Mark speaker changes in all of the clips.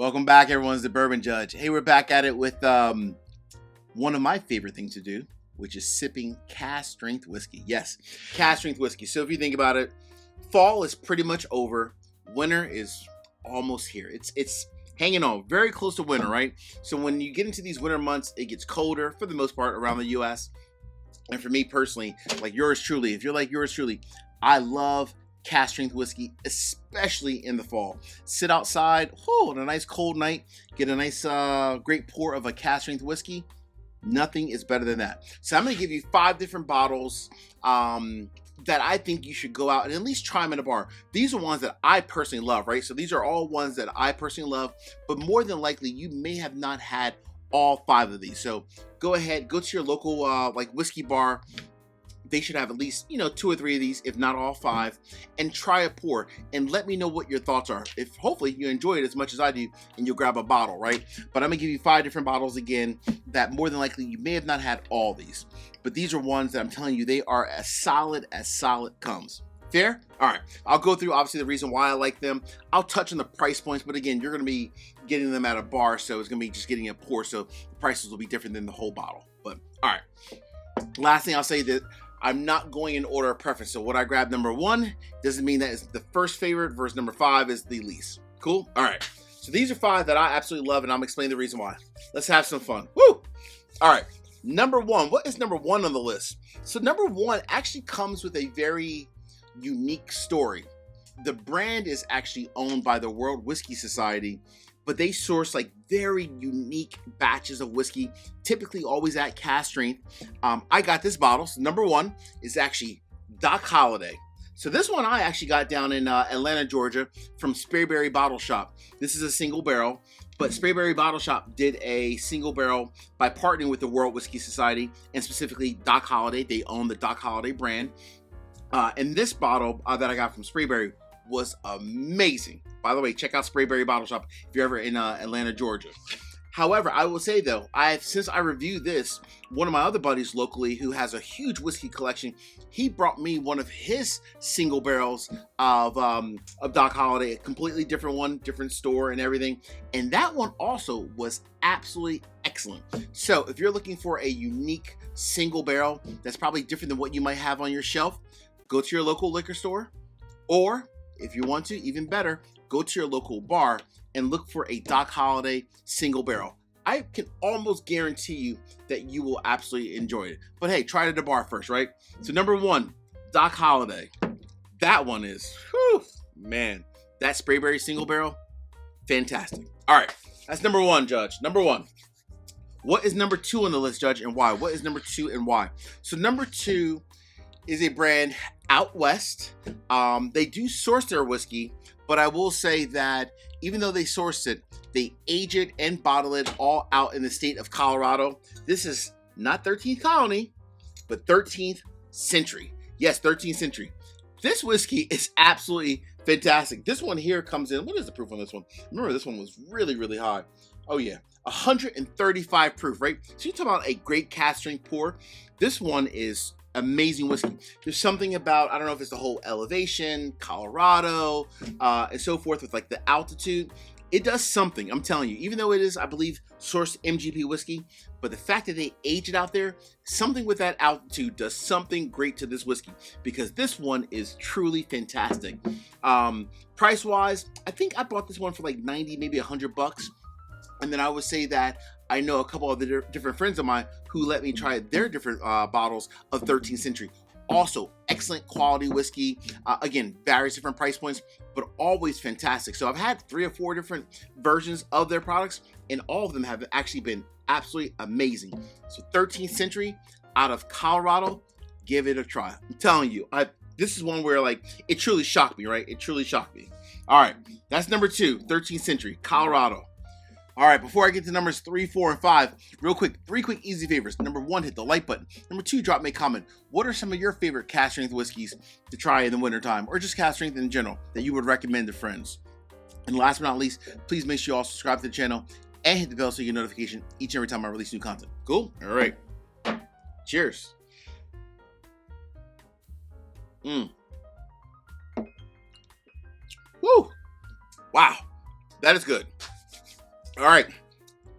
Speaker 1: Welcome back, everyone. It's the Bourbon Judge. Hey, we're back at it with one of my favorite things to do, which is sipping cask strength whiskey. Yes, cask strength whiskey. So if you think about it, fall is pretty much over. Winter is almost here. It's hanging on, very close to winter, right? So when you get into these winter months, it gets colder for the most part around the U.S. And for me personally, like yours truly, if you're like yours truly, I love cask strength whiskey, especially in the fall. Sit outside, on a nice cold night, get a nice great pour of a cask strength whiskey. Nothing is better than that. So I'm going to give you 5 different bottles that I think you should go out and at least try them in a bar. These are ones that I personally love, right? So these are all ones that I personally love, but more than likely you may have not had all 5 of these. So go ahead, go to your local like whiskey bar. They should have at least, 2 or 3 of these, if not all 5, and try a pour and let me know what your thoughts are. If hopefully you enjoy it as much as I do and you'll grab a bottle, right? But I'm gonna give you 5 different bottles again that more than likely you may have not had all these, but these are ones that I'm telling you, they are as solid comes. Fair? All right, I'll go through obviously the reason why I like them. I'll touch on the price points, but again, you're gonna be getting them at a bar, so it's gonna be just getting a pour, so the prices will be different than the whole bottle. But all right, last thing I'll say that I'm not going in order of preference. So what I grab number 1 doesn't mean that it's the first favorite versus number 5 is the least. Cool? All right. So these are 5 that I absolutely love, and I'm explaining the reason why. Let's have some fun. Woo! All right. Number 1. What is number 1 on the list? So number 1 actually comes with a very unique story. The brand is actually owned by the World Whiskey Society, but they source like very unique batches of whiskey, typically always at cask strength. I got this bottle. So number 1 is actually Doc Holliday. So this one I actually got down in Atlanta, Georgia from Sprayberry Bottle Shop. This is a single barrel, but Sprayberry Bottle Shop did a single barrel by partnering with the World Whiskey Society and specifically Doc Holliday. They own the Doc Holliday brand. And this bottle that I got from Sprayberry was amazing. By the way, check out Sprayberry Bottle Shop if you're ever in Atlanta, Georgia. However, I will say though, since I reviewed this, one of my other buddies locally who has a huge whiskey collection, he brought me one of his single barrels of Doc Holliday, a completely different one, different store and everything. And that one also was absolutely excellent. So if you're looking for a unique single barrel that's probably different than what you might have on your shelf, go to your local liquor store, or if you want to, even better, go to your local bar and look for a Doc Holliday single barrel. I can almost guarantee you that you will absolutely enjoy it. But hey, try it at the bar first, right? So number 1, Doc Holliday. That one is, man, that Sprayberry single barrel, fantastic. All right, that's number 1, Judge. Number 1. What is number 2 on the list, Judge, and why? What is number 2 and why? So number 2 is a brand, Outwest. They do source their whiskey, but I will say that even though they source it, they age it and bottle it all out in the state of Colorado. This is not 13th colony, but 13th century. Yes, 13th century. This whiskey is absolutely fantastic. This one here comes in, what is the proof on this one? Remember, this one was really, really high. Oh yeah, 135 proof, right? So you're talking about a great cask strength pour. This one is amazing whiskey. There's something about, I don't know if it's the whole elevation, Colorado, and so forth with like the altitude. It does something, I'm telling you, even though it is, I believe, sourced MGP whiskey, but the fact that they age it out there, something with that altitude does something great to this whiskey because this one is truly fantastic. Price-wise, I think I bought this one for like 90, maybe $100. And then I would say that I know a couple of the different friends of mine who let me try their different bottles of 13th century. Also, excellent quality whiskey. Again, various different price points, but always fantastic. So I've had 3 or 4 different versions of their products, and all of them have actually been absolutely amazing. So 13th century out of Colorado, give it a try. I'm telling you, this is one where like it truly shocked me, right? It truly shocked me. All right, that's number 2, 13th century, Colorado. All right, before I get to numbers 3, 4, and 5, real quick, 3 quick easy favors. Number 1, hit the like button. Number 2, drop me a comment. What are some of your favorite cask strength whiskeys to try in the wintertime, or just cask strength in general that you would recommend to friends? And last but not least, please make sure you all subscribe to the channel and hit the bell so you get notification each and every time I release new content. Cool? All right. Cheers. Woo! Wow. That is good. All right,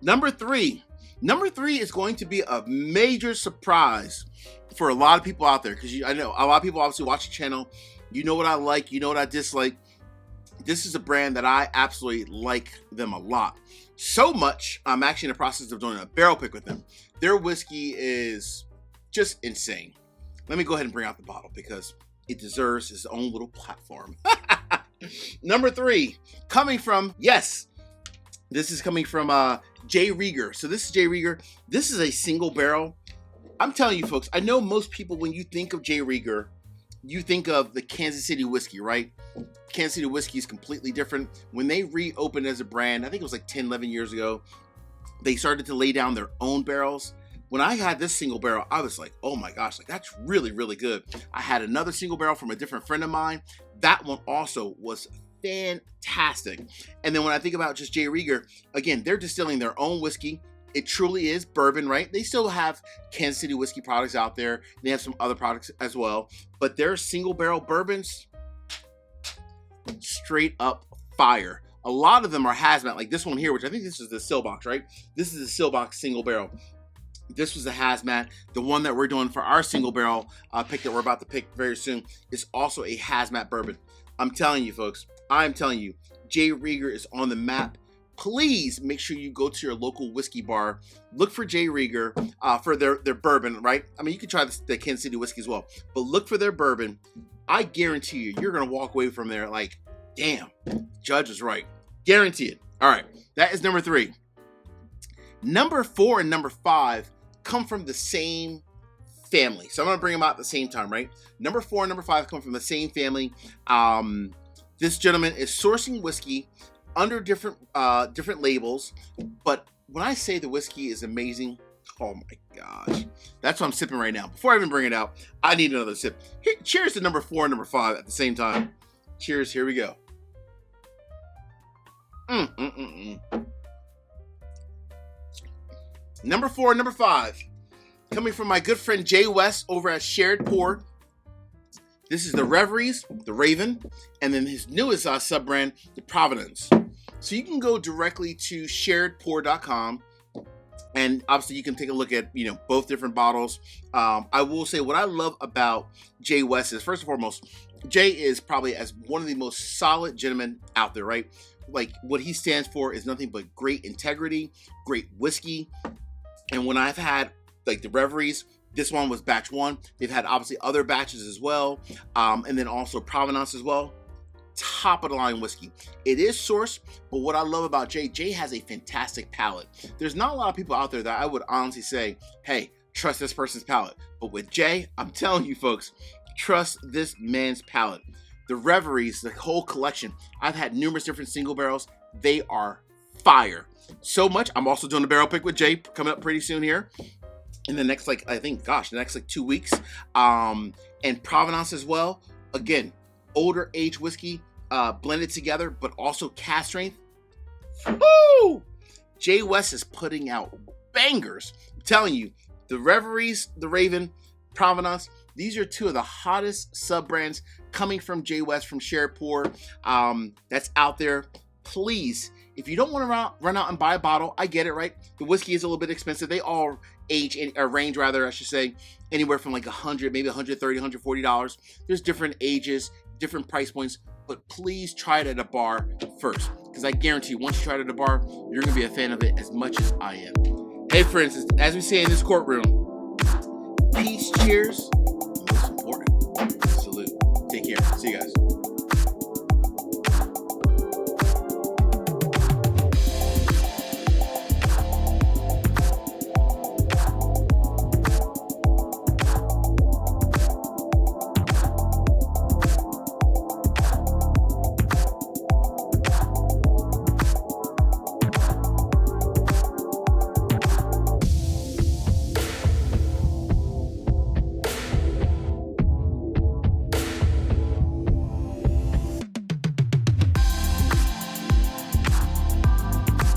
Speaker 1: number three. Number three is going to be a major surprise for a lot of people out there, because I know a lot of people obviously watch the channel. You know what I like, you know what I dislike. This is a brand that I absolutely like them a lot. So much, I'm actually in the process of doing a barrel pick with them. Their whiskey is just insane. Let me go ahead and bring out the bottle because it deserves its own little platform. Number three, coming from, yes, this is coming from J.Rieger. So this is J.Rieger. This is a single barrel. I'm telling you folks, I know most people, when you think of J.Rieger, you think of the Kansas City whiskey, right? Kansas City whiskey is completely different. When they reopened as a brand, I think it was like 10, 11 years ago, they started to lay down their own barrels. When I had this single barrel, I was like, oh my gosh, like that's really, really good. I had another single barrel from a different friend of mine. That one also was fantastic. And then when I think about just J.Rieger, again, they're distilling their own whiskey. It truly is bourbon, right? They still have Kansas City whiskey products out there. They have some other products as well, but their single barrel bourbons, straight up fire. A lot of them are hazmat, like this one here, which I think this is the Still Box, right? This is the Still Box single barrel. This was a hazmat. The one that we're doing for our single barrel pick that we're about to pick very soon is also a hazmat bourbon. I'm telling you folks, I'm telling you, J.Rieger is on the map. Please make sure you go to your local whiskey bar. Look for J.Rieger for their bourbon, right? I mean, you can try the Kansas City whiskey as well, but look for their bourbon. I guarantee you, you're going to walk away from there like, damn, Judge is right. Guarantee it. All right, that is number three. Number four and number five come from the same family. So I'm going to bring them out at the same time, right? Number four and number five come from the same family. This gentleman is sourcing whiskey under different labels, but when I say the whiskey is amazing, oh my gosh, that's what I'm sipping right now. Before I even bring it out, I need another sip. Here, cheers to number four and number five at the same time. Cheers, here we go. Number four and number five, coming from my good friend Jay West over at SharedPour. This is the Reveries, the Raven, and then his newest sub-brand, the Provenance. So you can go directly to SharedPour.com, and obviously you can take a look at, both different bottles. I will say what I love about Jay West is, first and foremost, Jay is probably as one of the most solid gentlemen out there, right? Like what he stands for is nothing but great integrity, great whiskey. And when I've had like the Reveries, this one was batch one. They've had obviously other batches as well. And then also Provenance as well. Top of the line whiskey. It is sourced, but what I love about Jay has a fantastic palate. There's not a lot of people out there that I would honestly say, hey, trust this person's palate. But with Jay, I'm telling you folks, trust this man's palate. The Reveries, the whole collection, I've had numerous different single barrels. They are fire. So much. I'm also doing a barrel pick with Jay coming up pretty soon here. In the next, the next 2 weeks. And Provenance as well. Again, older age whiskey, blended together, but also cask strength. Woo! Jay West is putting out bangers. I'm telling you, the Reveries, the Raven, Provenance, these are two of the hottest sub-brands coming from Jay West from SharedPour that's out there. Please, if you don't want to run out and buy a bottle, I get it, right? The whiskey is a little bit expensive. They all range, I should say, anywhere from like $100, maybe $130, $140. There's different ages, different price points, but please try it at a bar first, because I guarantee you, once you try it at a bar, you're going to be a fan of it as much as I am. Hey, friends, as we say in this courtroom, peace, cheers, and most important, salute. Take care. See you guys.